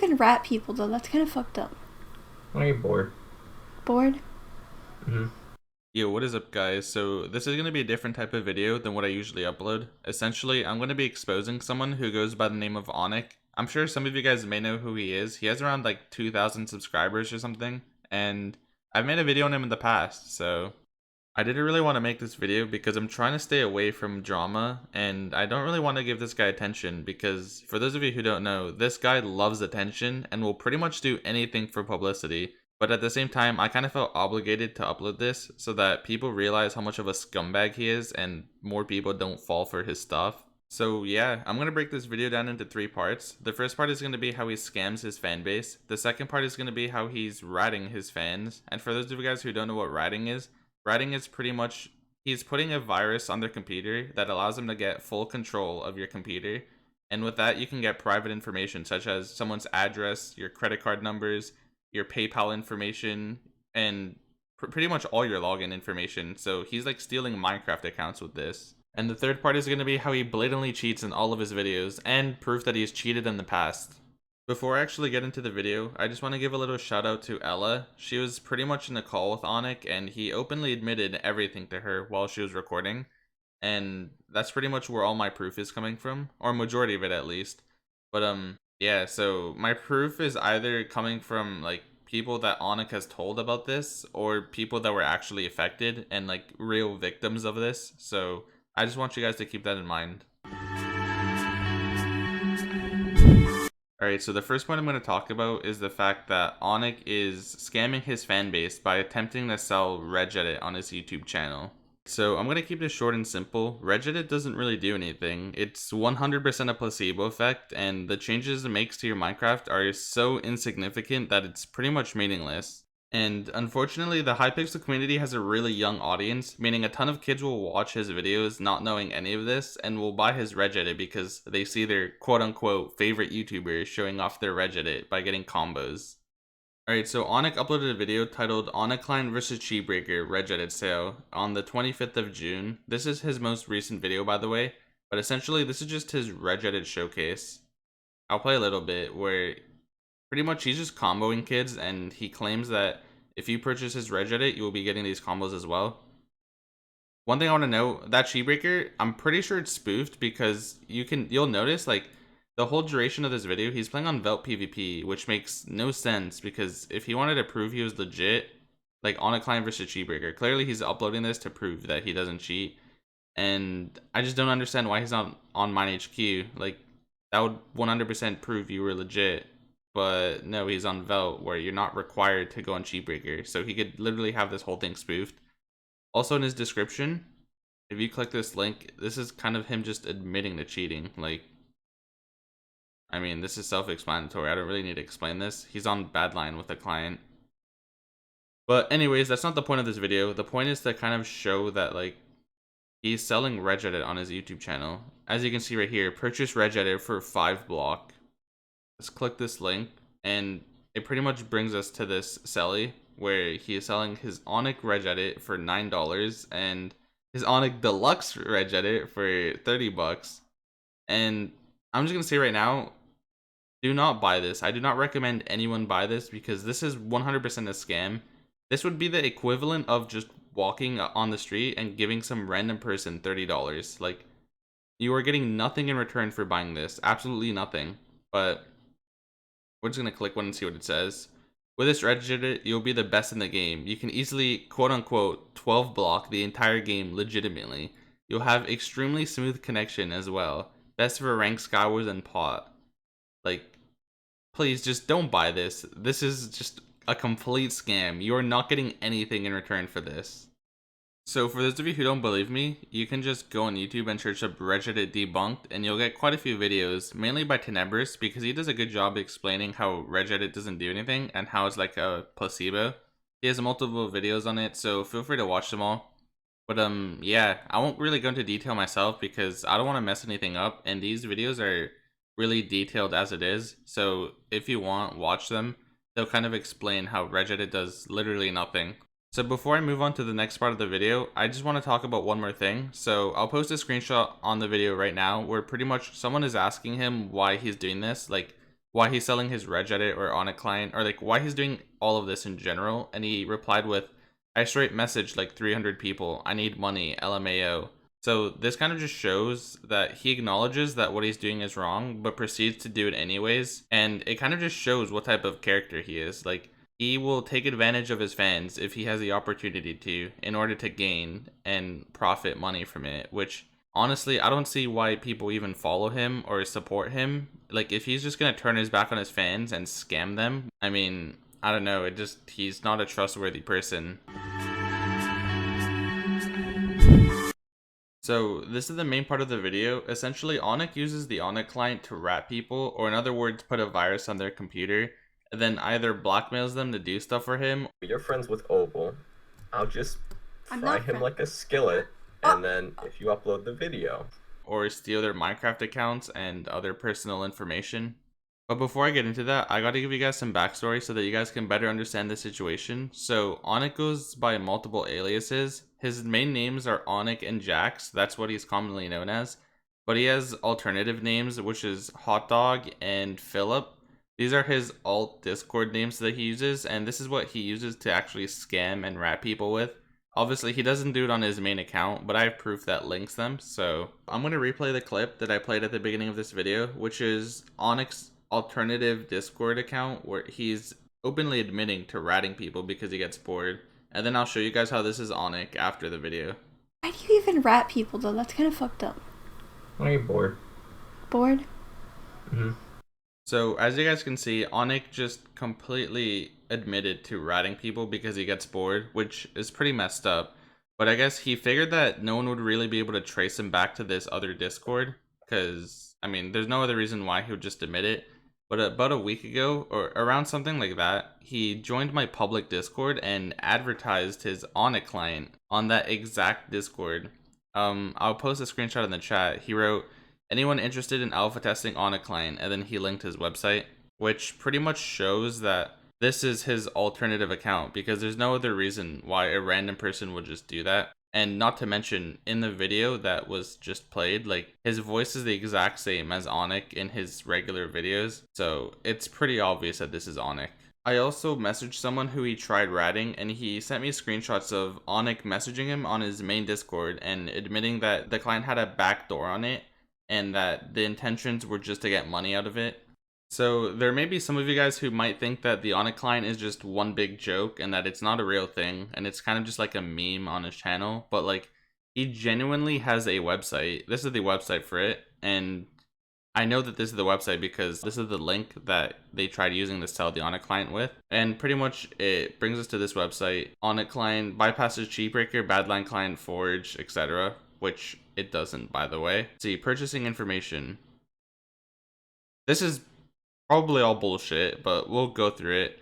even rat people though. That's kind of fucked up. Why are you bored? Bored? Mm-hmm. Yo, what is up guys? So this is going to be a different type of video than what I usually upload. Essentially, I'm going to be exposing someone who goes by the name of Onyc. I'm sure some of you guys may know who he is. He has around like 2,000 subscribers or something, and I've made a video on him in the past, so I didn't really want to make this video because I'm trying to stay away from drama, and I don't really want to give this guy attention because, for those of you who don't know, this guy loves attention and will pretty much do anything for publicity. But at the same time, I kind of felt obligated to upload this so that people realize how much of a scumbag he is and more people don't fall for his stuff. So yeah, I'm going to break this video down into 3 parts. The first part is going to be how he scams his fan base. The second part is going to be how he's ratting his fans. And for those of you guys who don't know what ratting is pretty much he's putting a virus on their computer that allows them to get full control of your computer. And with that, you can get private information such as someone's address, your credit card numbers, your PayPal information, and pretty much all your login information. So he's like stealing Minecraft accounts with this. And the third part is going to be how he blatantly cheats in all of his videos and proof that he's cheated in the past. Before I actually get into the video, I just want to give a little shout out to Ella. She was pretty much in a call with Onyc and he openly admitted everything to her while she was recording. And that's pretty much where all my proof is coming from, or majority of it at least. But yeah, so my proof is either coming from like people that Onyc has told about this or people that were actually affected and like real victims of this. So I just want you guys to keep that in mind. Alright, so the first point I'm going to talk about is the fact that Onyc is scamming his fan base by attempting to sell Regedit on his YouTube channel. So I'm going to keep this short and simple. Regedit doesn't really do anything. It's 100% a placebo effect, and the changes it makes to your Minecraft are so insignificant that it's pretty much meaningless. And unfortunately, the Hypixel community has a really young audience, meaning a ton of kids will watch his videos not knowing any of this and will buy his Regedit because they see their quote-unquote favorite YouTubers showing off their Regedit by getting combos. Alright, so Onyc uploaded a video titled Onycline vs Cheatbreaker Regedit Sale on the 25th of June. This is his most recent video, by the way, but essentially this is just his Regedit showcase. I'll play a little bit where pretty much he's just comboing kids, and he claims that if you purchase his Regedit, you will be getting these combos as well. One thing I want to note, that Cheatbreaker, I'm pretty sure it's spoofed because you'll notice like the whole duration of this video, he's playing on Velt PvP, which makes no sense because if he wanted to prove he was legit, like Onycline vs Cheatbreaker, clearly he's uploading this to prove that he doesn't cheat. And I just don't understand why he's not on MineHQ. Like, that would 100% prove you were legit. But no, he's on Velt, where you're not required to go on Cheatbreaker. So he could literally have this whole thing spoofed. Also in his description, if you click this link, this is kind of him just admitting to cheating. Like, I mean, this is self-explanatory. I don't really need to explain this. He's on Badline with a client. But anyways, that's not the point of this video. The point is to kind of show that, like, he's selling Regedit on his YouTube channel. As you can see right here, purchase Regedit for 5 block. Let's click this link, and it pretty much brings us to this Selly, where he is selling his Onyc Regedit for $9 and his Onyc Deluxe Regedit for 30 bucks. And I'm just gonna say right now, do not buy this. I do not recommend anyone buy this because this is 100% a scam. This would be the equivalent of just walking on the street and giving some random person $30. Like, you are getting nothing in return for buying this. Absolutely nothing. But we're just going to click one and see what it says. With this Regedit, you'll be the best in the game. You can easily, quote-unquote, 12 block the entire game legitimately. You'll have extremely smooth connection as well. Best for rank Skywars and pot. Like, please just don't buy this. This is just a complete scam. You are not getting anything in return for this. So for those of you who don't believe me, you can just go on YouTube and search up Regedit debunked, and you'll get quite a few videos, mainly by Tenebris, because he does a good job explaining how Regedit doesn't do anything and how it's like a placebo. He has multiple videos on it, so feel free to watch them all. But yeah, I won't really go into detail myself because I don't want to mess anything up, and these videos are really detailed as it is. So if you want, watch them. They'll kind of explain how Regedit does literally nothing. So before I move on to the next part of the video, I just want to talk about one more thing. So I'll post a screenshot on the video right now where pretty much someone is asking him why he's doing this. Like, why he's selling his Regedit or Onyc client, or like why he's doing all of this in general. And he replied with, I straight messaged like 300 people. I need money, LMAO. So this kind of just shows that he acknowledges that what he's doing is wrong, but proceeds to do it anyways. And it kind of just shows what type of character he is. Like, he will take advantage of his fans if he has the opportunity to, in order to gain and profit money from it, which honestly, I don't see why people even follow him or support him. Like, if he's just gonna turn his back on his fans and scam them, I mean, I don't know, he's not a trustworthy person. So this is the main part of the video. Essentially, Onyc uses the Onyc client to rat people, or in other words, put a virus on their computer, and then either blackmails them to do stuff for him. You're friends with Opal. I'll just fry him like a skillet, and then if you upload the video. Or steal their Minecraft accounts and other personal information. But before I get into that, I gotta give you guys some backstory so that you guys can better understand the situation. So Onyc goes by multiple aliases. His main names are Onyc and Jax, that's what he's commonly known as. But he has alternative names, which is Hot Dog and Philip. These are his alt Discord names that he uses, and this is what he uses to actually scam and rat people with. Obviously, he doesn't do it on his main account, but I have proof that links them. So I'm going to replay the clip that I played at the beginning of this video, which is Onyx's alternative Discord account where he's openly admitting to ratting people because he gets bored. And then I'll show you guys how this is Onyc after the video. Why do you even rat people though? That's kind of fucked up. Why are you bored? Bored? Mm-hmm. So as you guys can see, Onyc just completely admitted to ratting people because he gets bored, which is pretty messed up. But I guess he figured that no one would really be able to trace him back to this other Discord, because, I mean, there's no other reason why he would just admit it. But about a week ago, or around something like that, he joined my public Discord and advertised his Onyc client on that exact Discord. I'll post a screenshot in the chat. He wrote, anyone interested in alpha testing Onyc client, and then he linked his website, which pretty much shows that this is his alternative account, because there's no other reason why a random person would just do that. And not to mention, in the video that was just played, like, his voice is the exact same as Onyc in his regular videos, so it's pretty obvious that this is Onyc. I also messaged someone who he tried ratting, and he sent me screenshots of Onyc messaging him on his main Discord and admitting that the client had a backdoor on it, and that the intentions were just to get money out of it. So there may be some of you guys who might think that the Onyc client is just one big joke and that it's not a real thing and it's kind of just like a meme on his channel, but like, he genuinely has a website. This is the website for it, and I know that this is the website because this is the link that they tried using to sell the Onyc client with, and pretty much it brings us to this website. Onyc client bypasses Cheatbreaker, Badline client, Forge, etc., which it doesn't, by the way. See, purchasing information. This is probably all bullshit, but we'll go through it.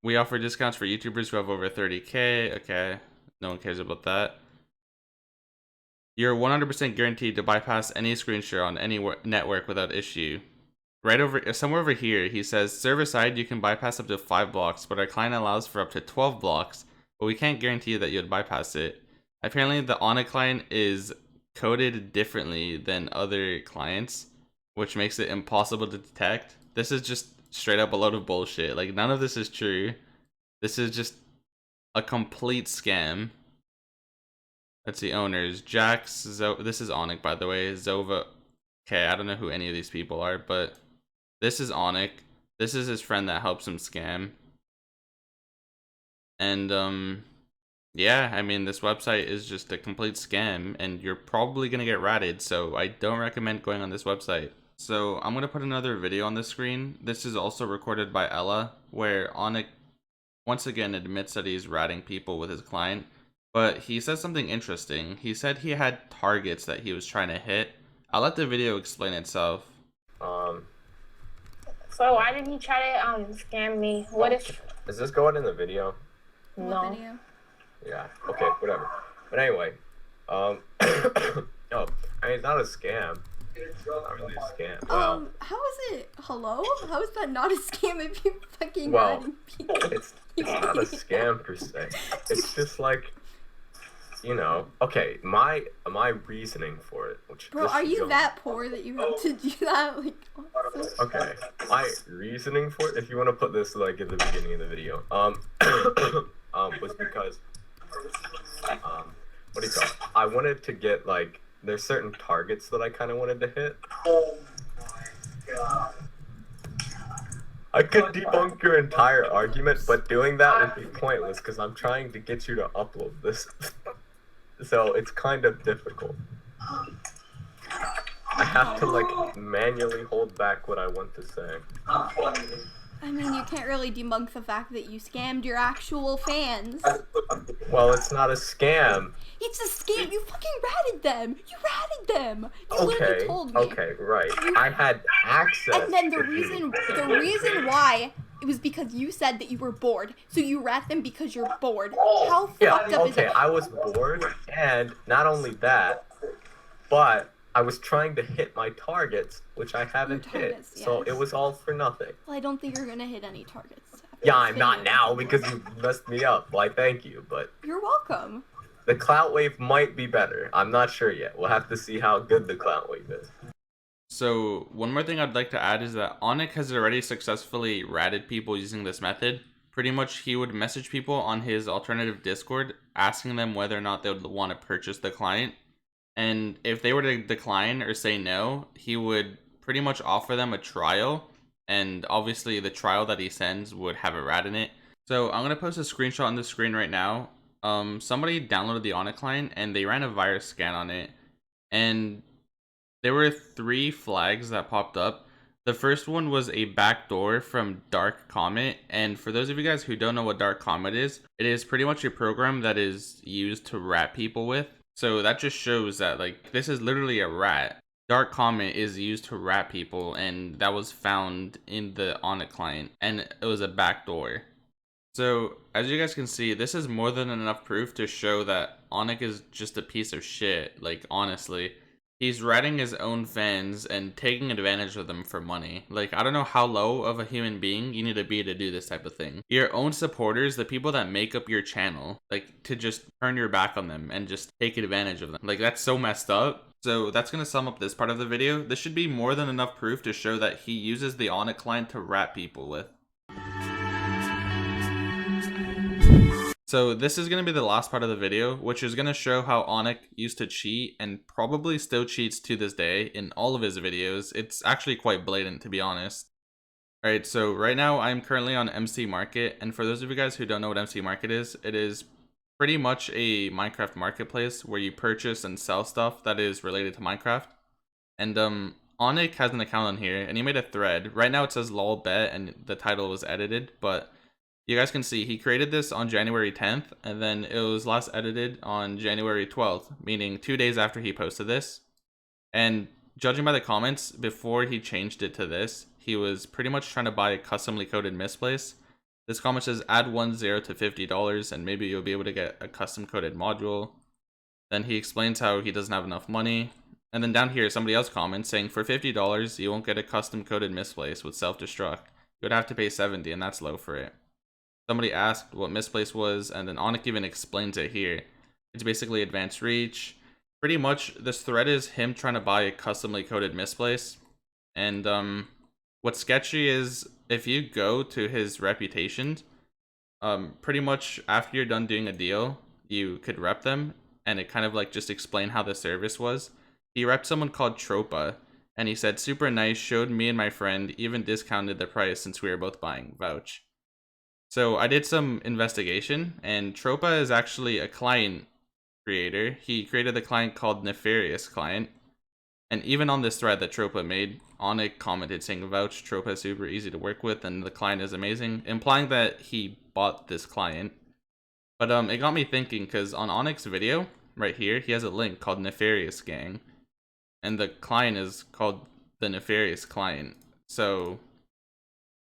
We offer discounts for YouTubers who have over 30k. Okay, no one cares about that. You're 100% guaranteed to bypass any screen share on any network without issue. Right over, somewhere over here, he says, server side, you can bypass up to 5 blocks, but our client allows for up to 12 blocks, but we can't guarantee that you'd bypass it. Apparently, the Onyc client is coded differently than other clients, which makes it impossible to detect. This is just straight up a load of bullshit. Like, none of this is true. This is just a complete scam. Let's see, owners. Jax, this is Onyc, by the way. Zova. Okay, I don't know who any of these people are, but this is Onyc. This is his friend that helps him scam. And, yeah, I mean, this website is just a complete scam, and you're probably gonna get ratted, so I don't recommend going on this website. So I'm going to put another video on the screen. This is also recorded by Ella, where Onyc once again admits that he's ratting people with his client. But he says something interesting. He said he had targets that he was trying to hit. I'll let the video explain itself. So why did he try to scam me? What if... Is this going in the video? No. What video? Yeah, okay, whatever. But anyway, no, I mean, it's not a scam. It's not really a scam. Well, How is it? Hello? How is that not a scam if you fucking well, ratting people? it's not a scam per se. It's just like, you know, okay, my reasoning for it, which Bro, this are should you go- that poor that you have to do that? Like, also? Okay, my reasoning for it, if you want to put this like in the beginning of the video, was because, what do you call it? I wanted to get like, there's certain targets that I kind of wanted to hit. I could debunk your entire argument, but doing that would be pointless because I'm trying to get you to upload this. So it's kind of difficult. I have to like manually hold back what I want to say. I mean, you can't really debunk the fact that you scammed your actual fans. Well, it's not a scam. It's a scam. You fucking ratted them. You ratted them. You literally told me. Okay, right. I had access. And then the reason why it was because you said that you were bored. So you rat them because you're bored. How fucked up is okay, it? I was bored, and not only that, but I was trying to hit my targets, which I haven't targets, hit. So yes. it was all for nothing. Well, I don't think you're gonna hit any targets. after Yeah, this I'm not video. now because you messed me up. Like, thank you, but You're welcome. the clout wave might be better. I'm not sure yet. We'll have to see how good the clout wave is. So one more thing I'd like to add is that Onyc has already successfully ratted people using this method. Pretty much he would message people on his alternative Discord asking them whether or not they would want to purchase the client. And if they were to decline or say no, he would pretty much offer them a trial. And obviously the trial that he sends would have a rat in it. So I'm going to post a screenshot on the screen right now. Somebody downloaded the Onyc client and they ran a virus scan on it. And there were 3 flags that popped up. The first one was a backdoor from Dark Comet, and for those of you guys who don't know what Dark Comet is, it is pretty much a program that is used to rat people with. So that just shows that like this is literally a rat. Dark Comet is used to rat people, and that was found in the Onyc client, and it was a backdoor. So as you guys can see, this is more than enough proof to show that Onyc is just a piece of shit. Like honestly. He's ratting his own fans and taking advantage of them for money. Like, I don't know how low of a human being you need to be to do this type of thing. Your own supporters, the people that make up your channel, like, to just turn your back on them and just take advantage of them. Like, that's so messed up. So that's going to sum up this part of the video. This should be more than enough proof to show that he uses the Onyc client to rat people with. So this is going to be the last part of the video, which is going to show how Onyc used to cheat and probably still cheats to this day in all of his videos. It's actually quite blatant, to be honest. Alright, so right now I'm currently on MC Market, and for those of you guys who don't know what MC Market is, it is pretty much a Minecraft marketplace where you purchase and sell stuff that is related to Minecraft. And Onyc has an account on here, and he made a thread. Right now it says lol bet, and the title was edited, but you guys can see he created this on January 10th, and then it was last edited on January 12th, meaning 2 days after he posted this. And judging by the comments, before he changed it to this, he was pretty much trying to buy a customly coded misplace. This comment says add 10 to $50 and maybe you'll be able to get a custom coded module. Then he explains how he doesn't have enough money. And then down here, somebody else comments saying for $50, you won't get a custom coded misplace with self-destruct. You would have to pay $70, and that's low for it. Somebody asked what misplace was, and then Onyc even explains it here. It's basically advanced reach. Pretty much, this thread is him trying to buy a customly coded misplace. And what's sketchy is if you go to his reputation, pretty much after you're done doing a deal, you could rep them, and it kind of like just explain how the service was. He repped someone called Tropa, and he said super nice, showed me and my friend, even discounted the price since we were both buying vouch. So I did some investigation, and Tropa is actually a client creator. He created a client called Nefarious Client. And even on this thread that Tropa made, Onyc commented saying vouch, Tropa is super easy to work with and the client is amazing, implying that he bought this client. But it got me thinking, because on Onyc's video, right here, he has a link called Nefarious Gang. And the client is called the Nefarious Client. So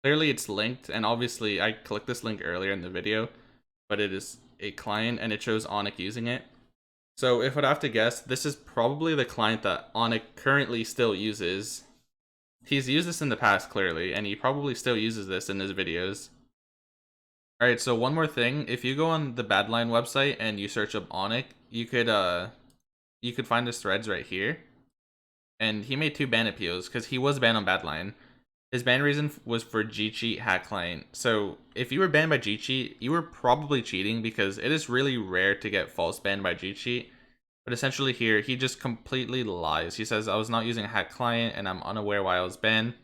clearly it's linked, and obviously I clicked this link earlier in the video, but it is a client and it shows Onyc using it. So if I'd have to guess, this is probably the client that Onyc currently still uses. He's used this in the past clearly, and he probably still uses this in his videos. Alright, so one more thing. If you go on the Badline website and you search up Onyc, you could find his threads right here. And he made 2 ban appeals because he was banned on Badline. His ban reason was for G-Cheat hack client. So if you were banned by G-Cheat, you were probably cheating because it is really rare to get false banned by G-Cheat. But essentially here, he just completely lies. He says, I was not using a hack client and I'm unaware why I was banned.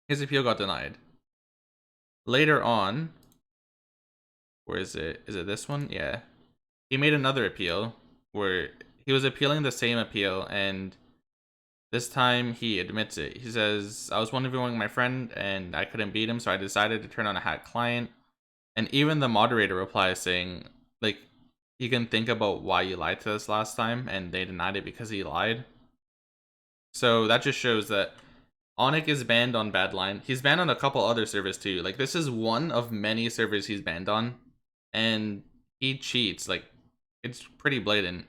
His appeal got denied. Later on, where is it? Is it this one? Yeah. He made another appeal where he was appealing the same appeal, and this time he admits it. He says, I was 1v1ing my friend and I couldn't beat him, so I decided to turn on a hack client. And even the moderator replies saying, like, you can think about why you lied to us last time, and they denied it because he lied. So that just shows that Onyc is banned on Badline. He's banned on a couple other servers too. Like, this is one of many servers he's banned on, and he cheats. Like, it's pretty blatant.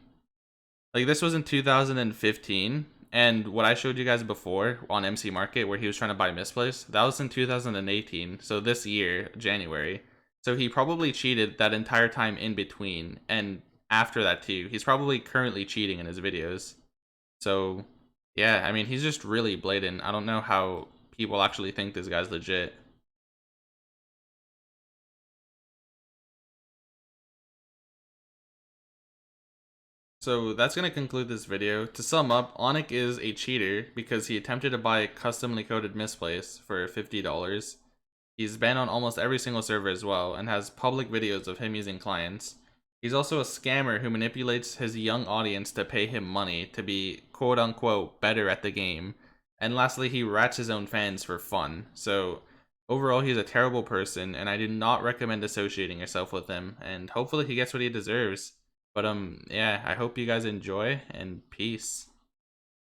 Like, this was in 2015, and what I showed you guys before on MC Market where he was trying to buy Misplaced, that was in 2018, so this year, January. So he probably cheated that entire time in between, and after that too. He's probably currently cheating in his videos. So, yeah, I mean, he's just really blatant. I don't know how people actually think this guy's legit. So that's going to conclude this video. To sum up, Onyc is a cheater because he attempted to buy a customly coded Misplace for $50. He's banned on almost every single server as well, and has public videos of him using clients. He's also a scammer who manipulates his young audience to pay him money to be quote-unquote better at the game. And lastly, he rats his own fans for fun. So overall, he's a terrible person, and I do not recommend associating yourself with him, and hopefully he gets what he deserves. But yeah, I hope you guys enjoy, and peace.